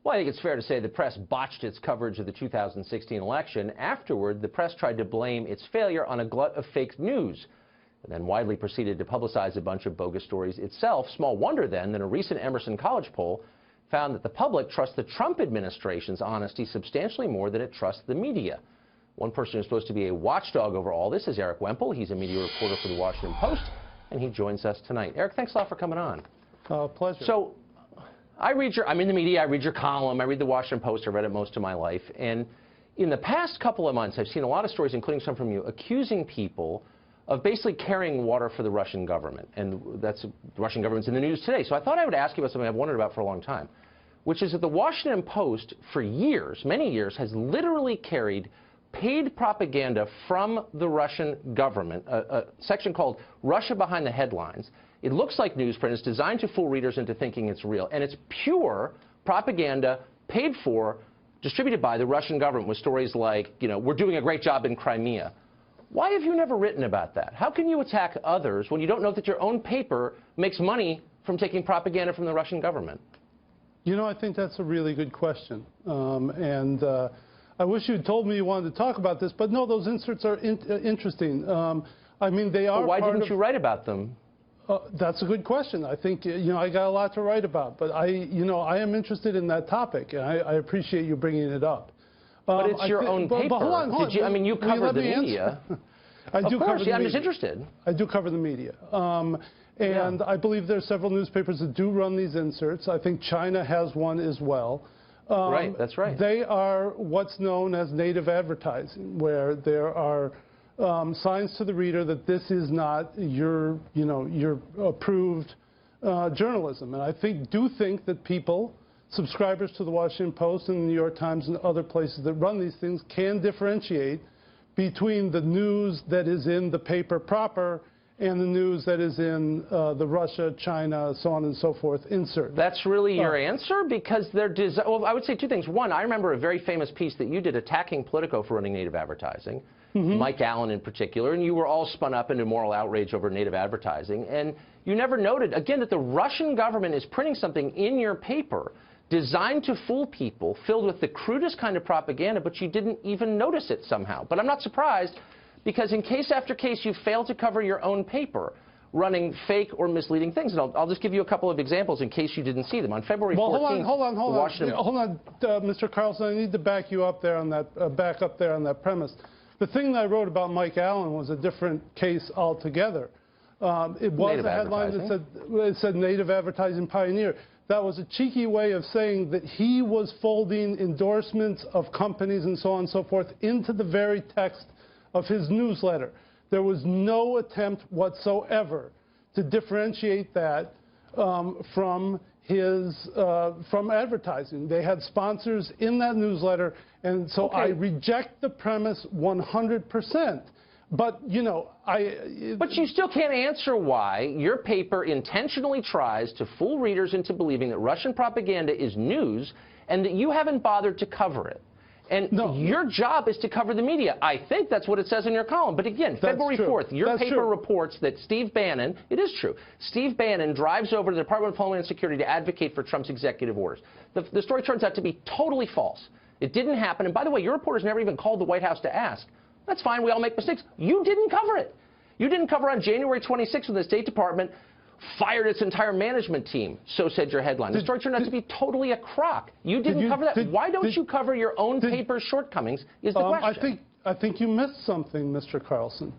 Well, I think it's fair to say the press botched its coverage of the 2016 election. Afterward, the press tried to blame its failure on a glut of fake news, and then widely proceeded to publicize a bunch of bogus stories itself. Small wonder, then, that a recent Emerson College poll found that the public trusts the Trump administration's honesty substantially more than it trusts the media. One person who's supposed to be a watchdog over all this is Erik Wemple. He's a media reporter for the Washington Post, and he joins us tonight. Erik, thanks a lot for coming on. Pleasure. So, I'm in the media, I read your column, I read the Washington Post, I read it most of my life, and in the past couple of months I've seen a lot of stories, including some from you, accusing people of basically carrying water for the Russian government, and that's the Russian government's in the news today. So I thought I would ask you about something I've wondered about for a long time, which is that the Washington Post, for years, many years, has literally carried paid propaganda from the Russian government, a section called Russia Behind the Headlines. It looks like newsprint. It's designed to fool readers into thinking it's real. And it's pure propaganda paid for, distributed by the Russian government with stories like, you know, we're doing a great job in Crimea. Why have you never written about that? How can you attack others when you don't know that your own paper makes money from taking propaganda from the Russian government? You know, I think that's a really good question. I wish you had told me you wanted to talk about this, but no, those inserts are interesting. I mean, they are. But why didn't you write about them? That's a good question. I think, you know, I got a lot to write about, but I am interested in that topic, and I appreciate you bringing it up. But it's your own paper. But hold on. I mean, you cover the media. I do cover the media. I'm just interested. I do cover the media. And I believe there are several newspapers that do run these inserts. I think China has one as well. Right, that's right. They are what's known as native advertising, where there are signs to the reader that this is not your approved journalism. And I do think that people, subscribers to the Washington Post and the New York Times and other places that run these things, can differentiate between the news that is in the paper proper and the news that is in the Russia, China, so on and so forth insert. That's really your answer? Because they're well, I would say two things. One, I remember a very famous piece that you did attacking Politico for running native advertising, Mike Allen in particular, and you were all spun up into moral outrage over native advertising. And you never noted, again, that the Russian government is printing something in your paper designed to fool people, filled with the crudest kind of propaganda, but you didn't even notice it somehow. But I'm not surprised, because in case after case you fail to cover your own paper running fake or misleading things. And I'll just give you a couple of examples in case you didn't see them. On February 14th, hold on, Mr. Carlson, I need to back you up there on that, back up there on that premise. The thing that I wrote about Mike Allen was a different case altogether. It was a headline that said native advertising pioneer. That was a cheeky way of saying that he was folding endorsements of companies and so on and so forth into the very text of his newsletter. There was no attempt whatsoever to differentiate that from advertising. They had sponsors in that newsletter, and so I reject the premise 100%. But, you know, But you still can't answer why your paper intentionally tries to fool readers into believing that Russian propaganda is news and that you haven't bothered to cover it. And your job is to cover the media. I think that's what it says in your column. But again, February 4th, your paper reports that Steve Bannon, it is true, Steve Bannon drives over to the Department of Homeland Security to advocate for Trump's executive orders. The story turns out to be totally false. It didn't happen. And by the way, your reporters never even called the White House to ask. That's fine. We all make mistakes. You didn't cover it. You didn't cover on January 26th when the State Department fired its entire management team, so said your headline. The story turned out to be totally a crock. You didn't cover that. Why don't you cover your own paper's shortcomings is the question. I think you missed something, Mr. Carlson.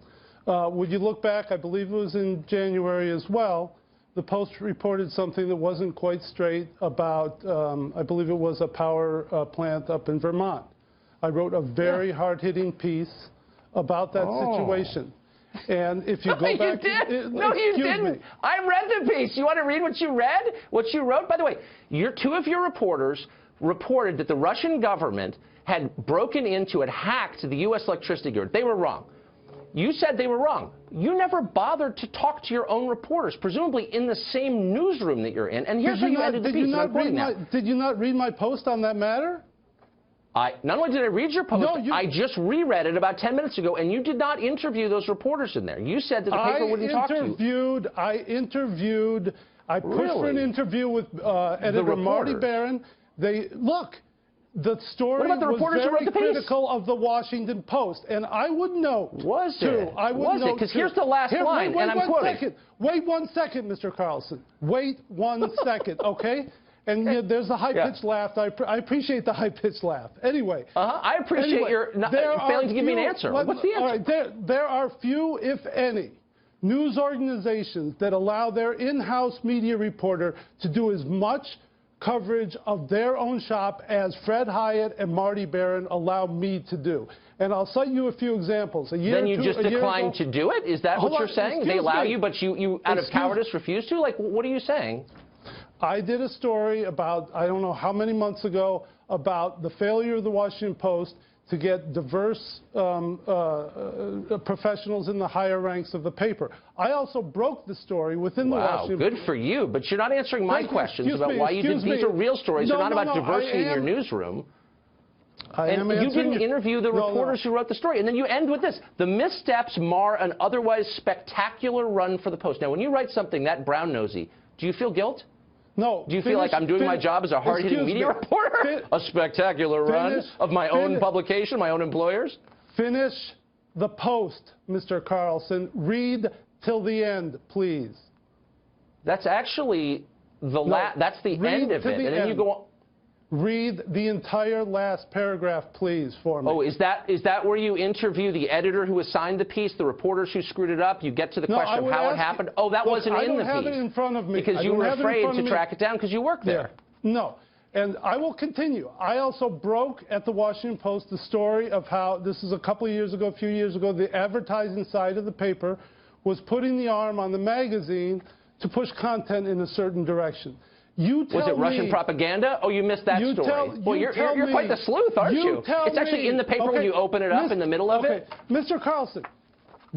Would you look back, I believe it was in January as well, the Post reported something that wasn't quite straight about, I believe it was a power plant up in Vermont. I wrote a very hard-hitting piece about that situation. And if you go back... No, you didn't. I read the piece. You want to read what you read? What you wrote? By the way, two of your reporters reported that the Russian government had broken into and hacked the U.S. electricity grid. They were wrong. You said they were wrong. You never bothered to talk to your own reporters, presumably in the same newsroom that you're in. And here's how you ended the piece. Did you not read my post on that matter? Not only did I read your post, I just reread it about 10 minutes ago, and you did not interview those reporters in there. You said that the paper wouldn't talk to you. I pushed for an interview with editor Marty Barron. Look, the story What about the reporters who wrote the piece? critical of the Washington Post, and I would note. Was it? Because here's the last line, and I'm quoting. Wait 1 second, Mr. Carlson. Wait 1 second, okay? And yeah, there's a high-pitched laugh. I appreciate the high-pitched laugh. Anyway. I appreciate your failing to give me an answer. What's the answer? All right, there are few, if any, news organizations that allow their in-house media reporter to do as much coverage of their own shop as Fred Hyatt and Marty Baron allow me to do. And I'll cite you a few examples. Then you just declined to do it? Is that what you're saying? They allow you, but you out of cowardice, refuse to? Like, what are you saying? I did a story about, I don't know how many months ago, about the failure of the Washington Post to get diverse professionals in the higher ranks of the paper. I also broke the story within the Washington Post. Wow, good for you. But you're not answering my questions about why you did. These are real stories. They're not about diversity in your newsroom. And you didn't interview the reporters who wrote the story. And then you end with this. The missteps mar an otherwise spectacular run for the Post. Now, when you write something that brown-nosy, do you feel guilt? No. Do you feel like I'm doing my job as a hard-hitting media reporter? A spectacular run of my own publication, my own employers? Finish the Post, Mr. Carlson. Read till the end, please. That's actually that's the end of it. And then you go on. Read the entire last paragraph, please, for me. Oh, is that where you interview the editor who assigned the piece, the reporters who screwed it up? You get to the question of how it happened? Oh, that wasn't in the piece. I don't have it in front of me. Because you were afraid to track it down because you worked there. No. And I will continue. I also broke at the Washington Post the story of how, this is a few years ago, the advertising side of the paper was putting the arm on the magazine to push content in a certain direction. Was it Russian propaganda? Oh, you missed that story. Well, you're quite the sleuth, aren't you? It's actually in the paper when you open it up in the middle of it. Mr. Carlson,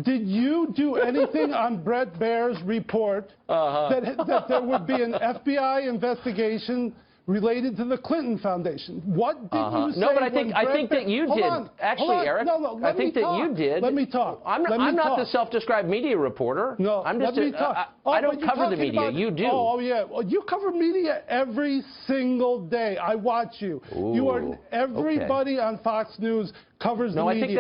did you do anything on Bret Baier's report that there would be an FBI investigation related to the Clinton Foundation? What did you say? No, but I think that you did. Actually, Eric, I think that you did. Let me talk. I'm not the self-described media reporter. No, let me talk. I don't cover the media. You do. Oh, yeah. Well, you cover media every single day. I watch you. Everybody on Fox News covers the media. No, I think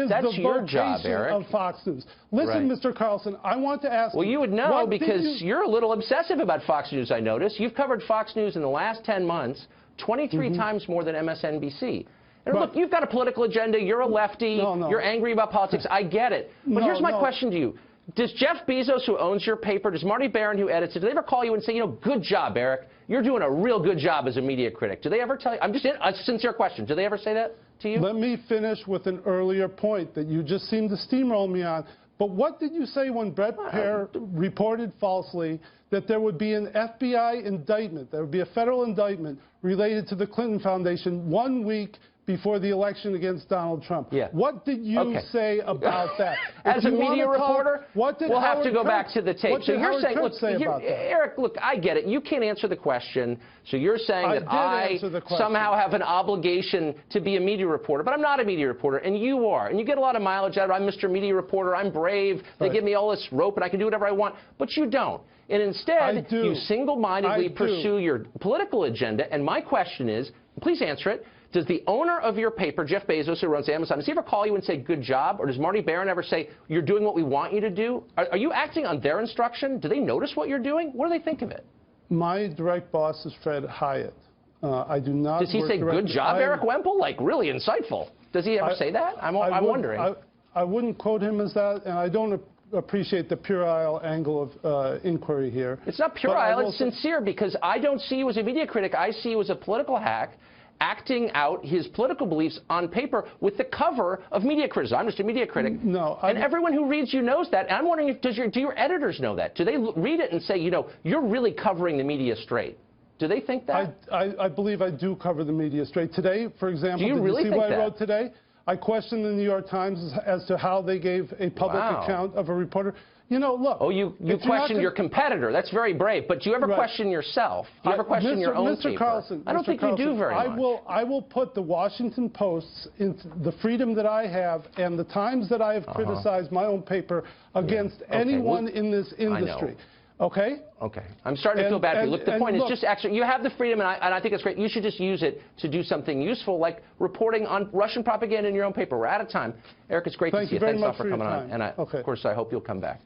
that's your job, Eric. Of Fox News. Listen, Mr. Carlson, I want to ask you. Well, you would know because you're a little obsessive about Fox News, I notice. You've covered Fox News in the last 10 months 23 times more than MSNBC. And look, you've got a political agenda. You're a lefty. You're angry about politics. I get it. But here's my question to you. Does Jeff Bezos, who owns your paper, does Marty Baron, who edits it, do they ever call you and say, good job, Eric. You're doing a real good job as a media critic. Do they ever tell you? I'm just a sincere question. Do they ever say that to you? Let me finish with an earlier point that you just seemed to steamroll me on. But what did you say when Bret Baier reported falsely that there would be an FBI indictment, there would be a federal indictment related to the Clinton Foundation 1 week before the election against Donald Trump? Yeah. What did you say about that? As a media reporter, we'll have to go back to the tape. So you're saying, look, Eric, look, I get it. You can't answer the question. So you're saying that I somehow have an obligation to be a media reporter, but I'm not a media reporter, and you are. And you get a lot of mileage out of it. I'm Mr. Media Reporter. I'm brave. They give me all this rope, and I can do whatever I want. But you don't. And instead, you single-mindedly pursue your political agenda. And my question is, please answer it. Does the owner of your paper, Jeff Bezos, who runs Amazon, does he ever call you and say, good job? Or does Marty Baron ever say, you're doing what we want you to do? Are you acting on their instruction? Do they notice what you're doing? What do they think of it? My direct boss is Fred Hyatt. I do not. Does he say, good job, Erik Wemple? Like, really insightful. Does he ever say that? I'm wondering. I wouldn't quote him as that, and I don't appreciate the puerile angle of inquiry here. It's not puerile, it's sincere, because I don't see you as a media critic. I see you as a political hack acting out his political beliefs on paper with the cover of media criticism. I'm just a media critic. And everyone who reads you knows that. And I'm wondering, do your editors know that? Do they read it and say, you're really covering the media straight? Do they think that? I believe I do cover the media straight. Today, for example, did you see what I wrote today? I questioned the New York Times as to how they gave a public account of a reporter. Look. Oh, you questioned your competitor. That's very brave. But do you ever question yourself? Do you ever question your own paper? Carlson, I don't think you do very much. I will put the Washington Post, into the freedom that I have and the times that I have criticized my own paper against anyone in this industry. Okay? Okay. I'm starting to feel bad for you. Look, the point is just actually, you have the freedom, and I think it's great. You should just use it to do something useful, like reporting on Russian propaganda in your own paper. We're out of time. Eric, it's great to see you. Thanks a lot for coming on. And of course, I hope you'll come back.